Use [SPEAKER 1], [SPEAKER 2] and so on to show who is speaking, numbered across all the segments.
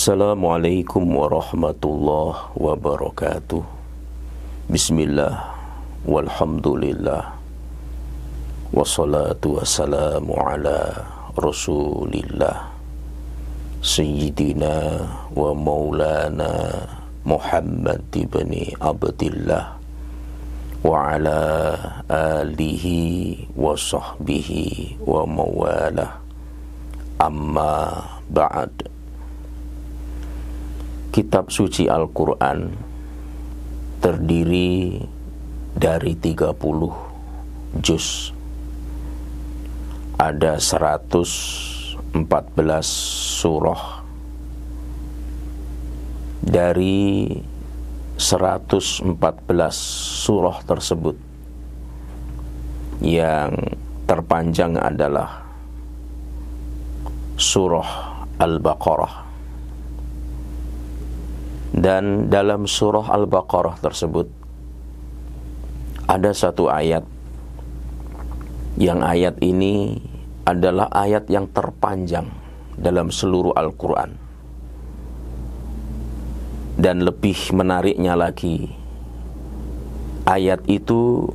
[SPEAKER 1] Assalamualaikum warahmatullahi wabarakatuh. Bismillah, walhamdulillah, wassalatu wassalamu ala rasulillah Sayyidina wa maulana Muhammad ibni Abdillah wa ala alihi wa sahbihi wa mawalah. Amma ba'd. Kitab suci Al-Quran terdiri dari 30 juz. Ada 114 surah. Dari 114 surah tersebut, yang terpanjang adalah surah Al-Baqarah. Dan dalam surah Al-Baqarah tersebut ada satu ayat, yang ayat ini adalah ayat yang terpanjang dalam seluruh Al-Quran. Dan lebih menariknya lagi, ayat itu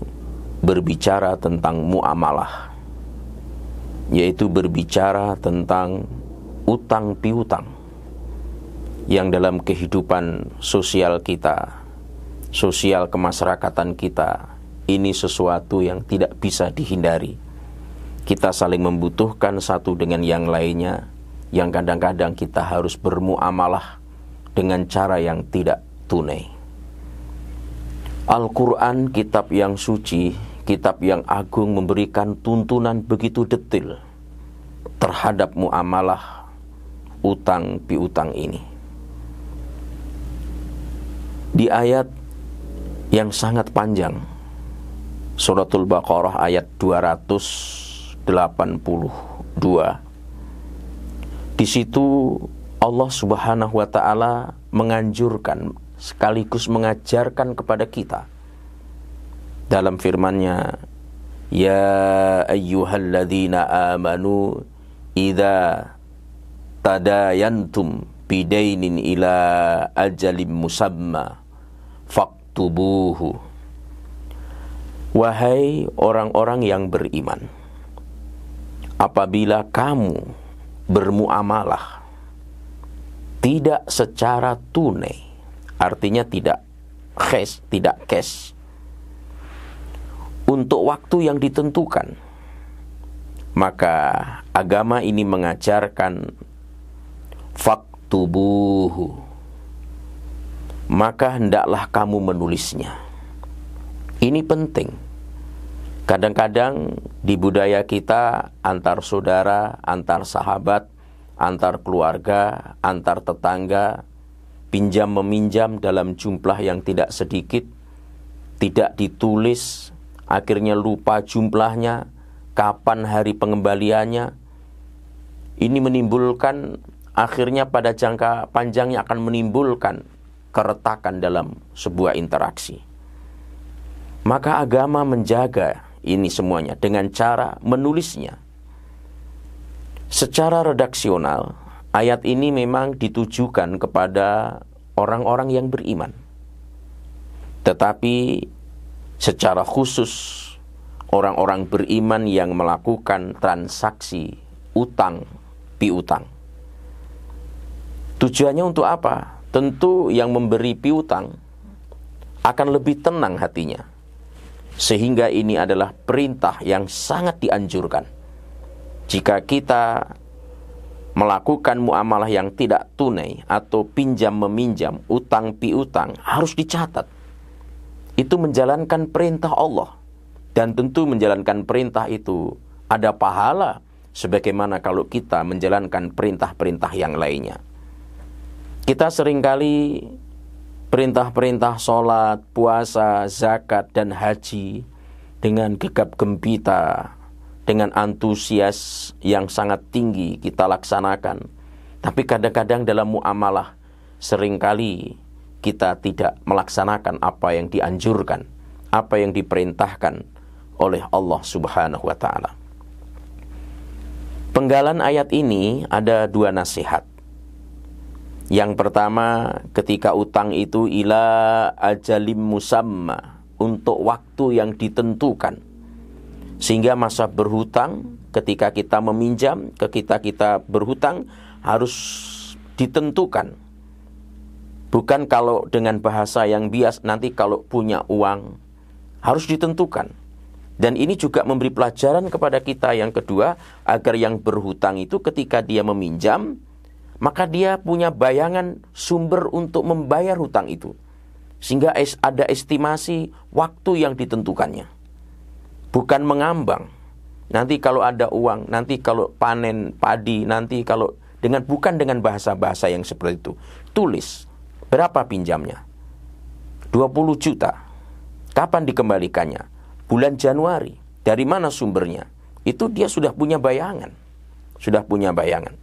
[SPEAKER 1] berbicara tentang muamalah, yaitu berbicara tentang utang piutang, yang dalam kehidupan sosial kita, sosial kemasyarakatan kita, ini sesuatu yang tidak bisa dihindari. Kita saling membutuhkan satu dengan yang lainnya, yang kadang-kadang kita harus bermuamalah dengan cara yang tidak tunai. Al-Quran, kitab yang suci, kitab yang agung, memberikan tuntunan begitu detail terhadap muamalah utang piutang ini. Di ayat yang sangat panjang, Suratul Baqarah ayat 282, di situ Allah Subhanahu wa ta'ala menganjurkan sekaligus mengajarkan kepada kita dalam firman-Nya, ya ayyuhalladzina amanu idza tadayantum bidainin ila ajalim musamma faktubuhu. Wahai orang-orang yang beriman, apabila kamu bermuamalah tidak secara tunai, artinya tidak cash, untuk waktu yang ditentukan, maka agama ini mengajarkan faktubuhu, maka hendaklah kamu menulisnya. Ini penting. Kadang-kadang di budaya kita, antar saudara, antar sahabat, antar keluarga, antar tetangga, pinjam meminjam dalam jumlah yang tidak sedikit, tidak ditulis, akhirnya lupa jumlahnya, kapan hari pengembaliannya. Ini menimbulkan, akhirnya pada jangka panjangnya akan menimbulkan keretakan dalam sebuah interaksi. Maka agama menjaga ini semuanya dengan cara menulisnya. Secara redaksional, ayat ini memang ditujukan kepada orang-orang yang beriman. Tetapi secara khusus, orang-orang beriman yang melakukan transaksi utang piutang. Tujuannya untuk apa? Tentu yang memberi piutang akan lebih tenang hatinya, sehingga ini adalah perintah yang sangat dianjurkan. Jika kita melakukan muamalah yang tidak tunai atau pinjam meminjam, utang piutang, harus dicatat. Itu menjalankan perintah Allah, dan tentu menjalankan perintah itu ada pahala sebagaimana kalau kita menjalankan perintah-perintah yang lainnya. Kita seringkali perintah-perintah sholat, puasa, zakat, dan haji dengan gegap gempita, dengan antusias yang sangat tinggi kita laksanakan. Tapi kadang-kadang dalam muamalah seringkali kita tidak melaksanakan apa yang dianjurkan, apa yang diperintahkan oleh Allah Subhanahu wa ta'ala. Penggalan ayat ini ada dua nasihat. Yang pertama, ketika utang itu ila ajalim musamma, untuk waktu yang ditentukan. Sehingga masa berhutang, ketika kita meminjam, ketika kita berhutang harus ditentukan. Bukan kalau dengan bahasa yang bias, nanti kalau punya uang harus ditentukan. Dan ini juga memberi pelajaran kepada kita yang kedua, agar yang berhutang itu ketika dia meminjam, maka dia punya bayangan sumber untuk membayar hutang itu. Sehingga ada estimasi waktu yang ditentukannya. Bukan mengambang. Nanti kalau ada uang, nanti kalau panen padi, nanti kalau bukan dengan bahasa-bahasa yang seperti itu. Tulis, berapa pinjamnya? 20 juta. Kapan dikembalikannya? Bulan Januari. Dari mana sumbernya? Itu dia sudah punya bayangan. Sudah punya bayangan.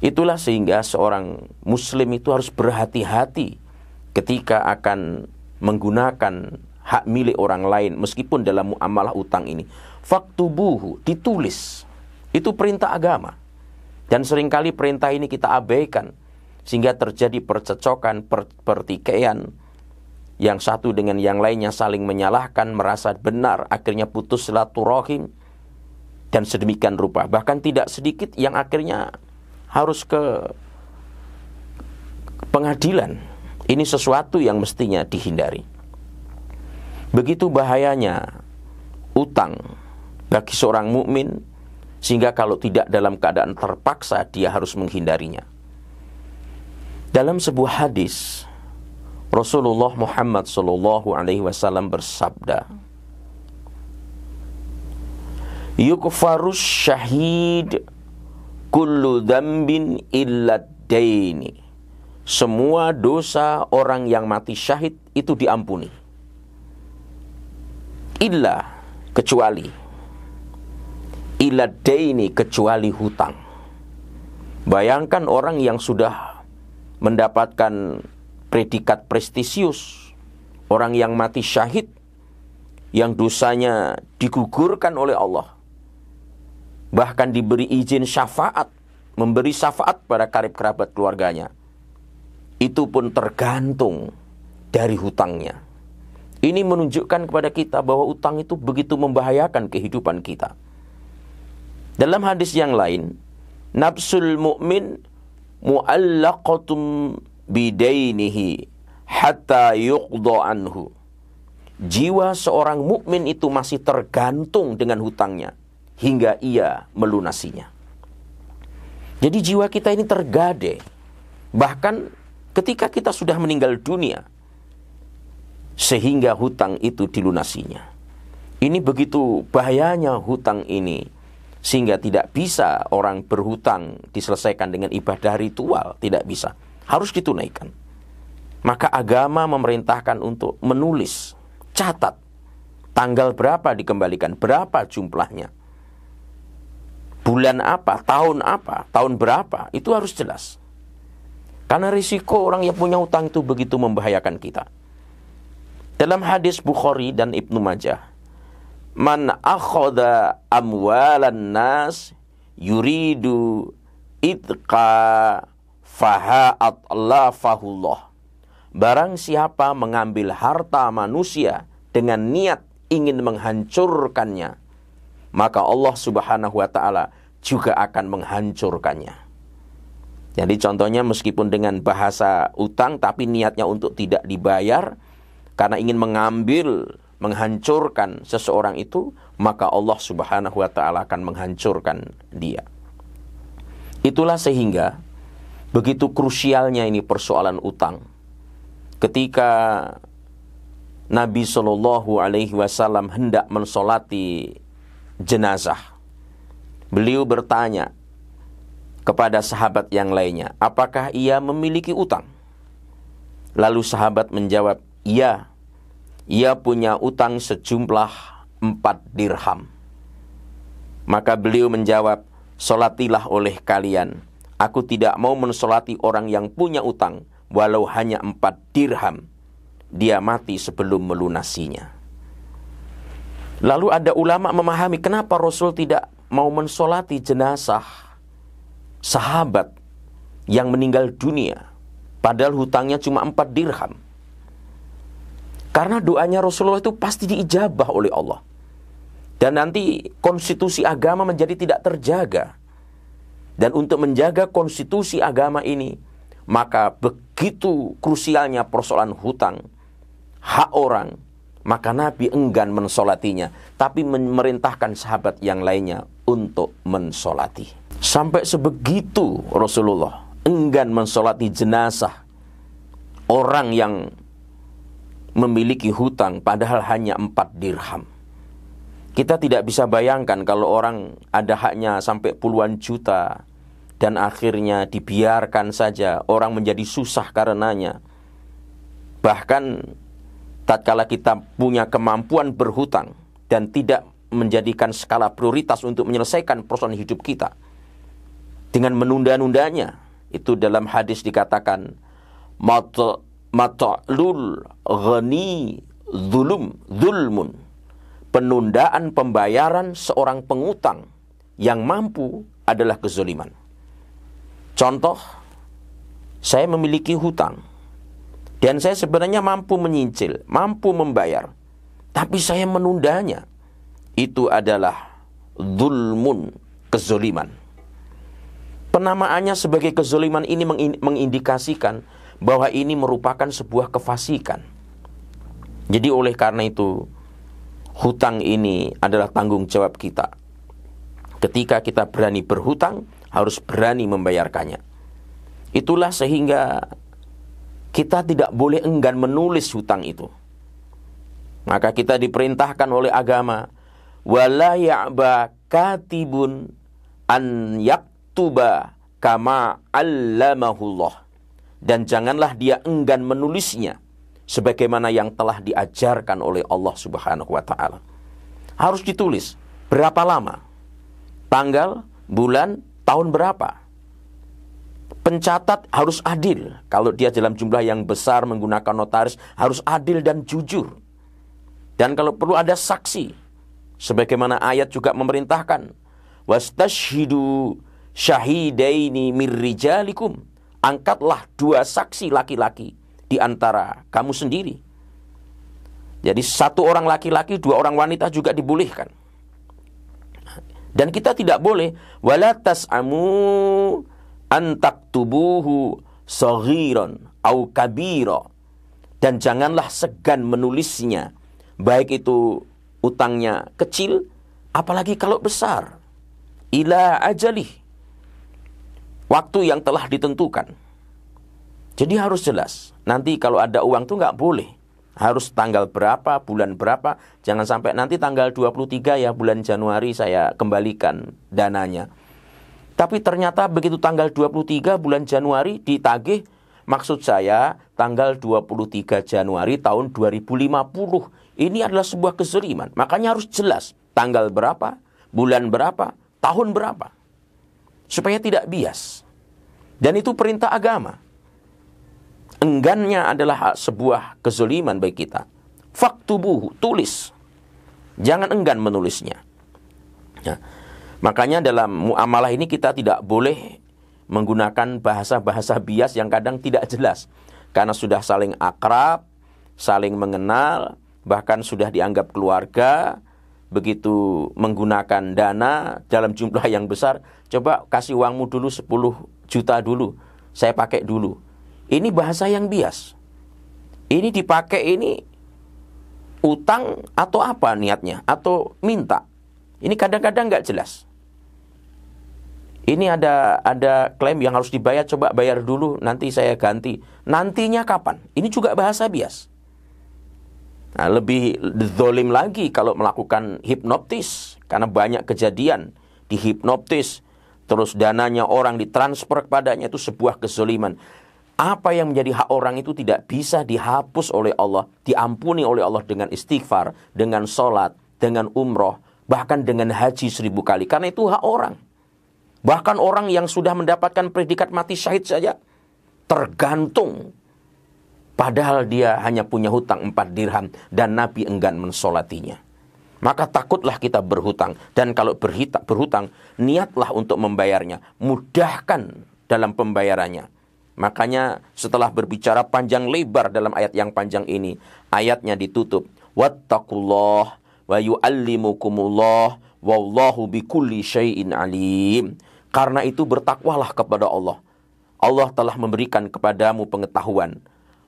[SPEAKER 1] Itulah sehingga seorang muslim itu harus berhati-hati ketika akan menggunakan hak milik orang lain, meskipun dalam muamalah utang ini. Faktubuhu, ditulis. Itu perintah agama. Dan seringkali perintah ini kita abaikan, sehingga terjadi percecokan, pertikaian, yang satu dengan yang lainnya saling menyalahkan, merasa benar, akhirnya putus silaturahim, dan sedemikian rupa. Bahkan tidak sedikit yang akhirnya harus ke pengadilan. Ini sesuatu yang mestinya dihindari. Begitu bahayanya utang bagi seorang mukmin, sehingga kalau tidak dalam keadaan terpaksa, dia harus menghindarinya. Dalam sebuah hadis, Rasulullah Muhammad SAW bersabda, "Yukfarus syahid kullu dzambin illa daini." Semua dosa orang yang mati syahid itu diampuni. Illa, kecuali. Illa daini, kecuali hutang. Bayangkan orang yang sudah mendapatkan predikat prestisius, orang yang mati syahid, yang dosanya digugurkan oleh Allah, bahkan diberi izin syafaat, memberi syafaat pada karib kerabat keluarganya, itu pun tergantung dari hutangnya. Ini menunjukkan kepada kita bahwa utang itu begitu membahayakan kehidupan kita. Dalam hadis yang lain, nafsul mu'min mu'allaqatum bidainihi hatta yuqda anhu. Jiwa seorang mukmin itu masih tergantung dengan hutangnya hingga ia melunasinya. Jadi jiwa kita ini tergade. Bahkan ketika kita sudah meninggal dunia, sehingga hutang itu dilunasinya. Ini begitu bahayanya hutang ini, sehingga tidak bisa orang berhutang diselesaikan dengan ibadah ritual, tidak bisa. Harus ditunaikan. Maka agama memerintahkan untuk menulis, catat, tanggal berapa dikembalikan, berapa jumlahnya, bulan apa, tahun berapa, itu harus jelas. Karena risiko orang yang punya utang itu begitu membahayakan kita. Dalam hadis Bukhari dan Ibnu Majah, man akhadha amwalan nas yuridu idqa faha'at lafahullah. Barang siapa mengambil harta manusia dengan niat ingin menghancurkannya, maka Allah Subhanahu wa ta'ala juga akan menghancurkannya. Jadi contohnya meskipun dengan bahasa utang, tapi niatnya untuk tidak dibayar, karena ingin mengambil, menghancurkan seseorang itu, maka Allah Subhanahu wa ta'ala akan menghancurkan dia. Itulah sehingga begitu krusialnya ini persoalan utang. Ketika Nabi SAW hendak mensolati jenazah, beliau bertanya kepada sahabat yang lainnya, apakah ia memiliki utang? Lalu sahabat menjawab, iya, ia punya utang sejumlah 4 dirham. Maka beliau menjawab, solatilah oleh kalian. Aku tidak mau mensolati orang yang punya utang, walau hanya 4 dirham. Dia mati sebelum melunasinya. Lalu ada ulama memahami kenapa Rasul tidak mau mensolati jenazah sahabat yang meninggal dunia Padahal hutangnya cuma 4 dirham. Karena doanya Rasulullah itu pasti diijabah oleh Allah. Dan nanti konstitusi agama menjadi tidak terjaga. Dan untuk menjaga konstitusi agama ini, maka begitu krusialnya persoalan hutang, hak orang, maka Nabi enggan mensolatinya, tapi memerintahkan sahabat yang lainnya untuk mensolati. Sampai sebegitu Rasulullah enggan mensolati jenazah orang yang memiliki hutang padahal hanya 4 dirham. Kita tidak bisa bayangkan kalau orang ada haknya sampai puluhan juta dan akhirnya dibiarkan saja, orang menjadi susah karenanya. Bahkan tatkala kita punya kemampuan berhutang dan tidak menjadikan skala prioritas untuk menyelesaikan persoalan hidup kita dengan menunda-nundanya, itu dalam hadis dikatakan mata'lul ghani zulmun. Penundaan pembayaran seorang pengutang yang mampu adalah kezaliman. Contoh, saya memiliki hutang dan saya sebenarnya mampu menyicil, mampu membayar, tapi saya menundanya. Itu adalah zulmun, kezaliman. Penamaannya sebagai kezaliman ini mengindikasikan bahwa ini merupakan sebuah kefasikan. Jadi oleh karena itu, hutang ini adalah tanggung jawab kita. Ketika kita berani berhutang, harus berani membayarkannya. Itulah sehingga kita tidak boleh enggan menulis hutang itu. Maka kita diperintahkan oleh agama, wala ya'ba katibun an yaktuba kama allamahullah. Dan janganlah dia enggan menulisnya sebagaimana yang telah diajarkan oleh Allah Subhanahu wa ta'ala. Harus ditulis. Berapa lama? Tanggal, bulan, tahun berapa? Pencatat harus adil. Kalau dia dalam jumlah yang besar menggunakan notaris, harus adil dan jujur. Dan kalau perlu ada saksi. Sebagaimana ayat juga memerintahkan, wastashhidu syahidaini mir rijalikum. Angkatlah 2 saksi laki-laki di antara kamu sendiri. Jadi 1 orang laki-laki, 2 orang wanita juga dibolehkan. Dan kita tidak boleh wala tas'amu an taktubuhu saghiran au kabira. Dan janganlah segan menulisnya, baik itu utangnya kecil apalagi kalau besar, ila ajalih, waktu yang telah ditentukan. Jadi harus jelas. Nanti kalau ada uang tuh nggak boleh. Harus tanggal berapa, bulan berapa. Jangan sampai nanti tanggal 23 ya bulan Januari saya kembalikan dananya. Tapi ternyata begitu tanggal 23 bulan Januari ditagih. Maksud saya tanggal 23 Januari tahun 2050. Ini adalah sebuah kezaliman. Makanya harus jelas. Tanggal berapa, bulan berapa, tahun berapa. Supaya tidak bias. Dan itu perintah agama. Enggannya adalah sebuah kezaliman bagi kita. Faktubuhu, tulis. Jangan enggan menulisnya. Ya. Makanya dalam muamalah ini kita tidak boleh menggunakan bahasa-bahasa bias yang kadang tidak jelas. Karena sudah saling akrab, saling mengenal, bahkan sudah dianggap keluarga. Begitu menggunakan dana dalam jumlah yang besar, coba kasih uangmu dulu 10 juta dulu, saya pakai dulu. Ini bahasa yang bias. Ini dipakai ini utang atau apa niatnya? Atau minta. Ini kadang-kadang nggak jelas. Ini ada klaim yang harus dibayar, coba bayar dulu, nanti saya ganti. Nantinya kapan? Ini juga bahasa bias. Nah, lebih zalim lagi kalau melakukan hipnotis. Karena banyak kejadian dihipnotis, terus dananya orang ditransfer kepadanya, itu sebuah kezaliman. Apa yang menjadi hak orang itu tidak bisa dihapus oleh Allah, diampuni oleh Allah dengan istighfar, dengan sholat, dengan umroh, bahkan dengan haji 1000 kali. Karena itu hak orang. Bahkan orang yang sudah mendapatkan predikat mati syahid saja tergantung. Padahal dia hanya punya hutang 4 dirham dan Nabi enggan mensolatinya. Maka takutlah kita berhutang. Dan kalau berhutang, niatlah untuk membayarnya. Mudahkan dalam pembayarannya. Makanya setelah berbicara panjang lebar dalam ayat yang panjang ini, ayatnya ditutup, wattaqullah wa yu'allimukumullah wallahu bikulli syai'in alim. Karena itu bertakwalah kepada Allah. Allah telah memberikan kepadamu pengetahuan.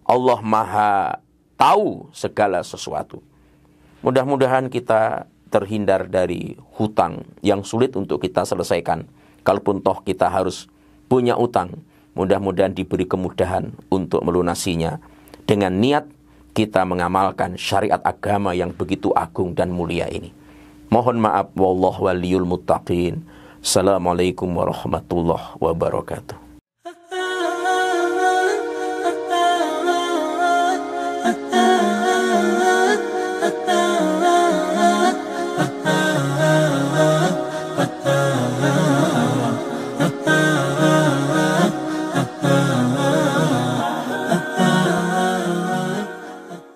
[SPEAKER 1] Allah Maha tahu segala sesuatu. Mudah-mudahan kita terhindar dari hutang yang sulit untuk kita selesaikan. Kalaupun toh kita harus punya utang, mudah-mudahan diberi kemudahan untuk melunasinya dengan niat kita mengamalkan syariat agama yang begitu agung dan mulia ini. Mohon maaf, wallahu waliyul muttaqin. Assalamualaikum warahmatullahi wabarakatuh.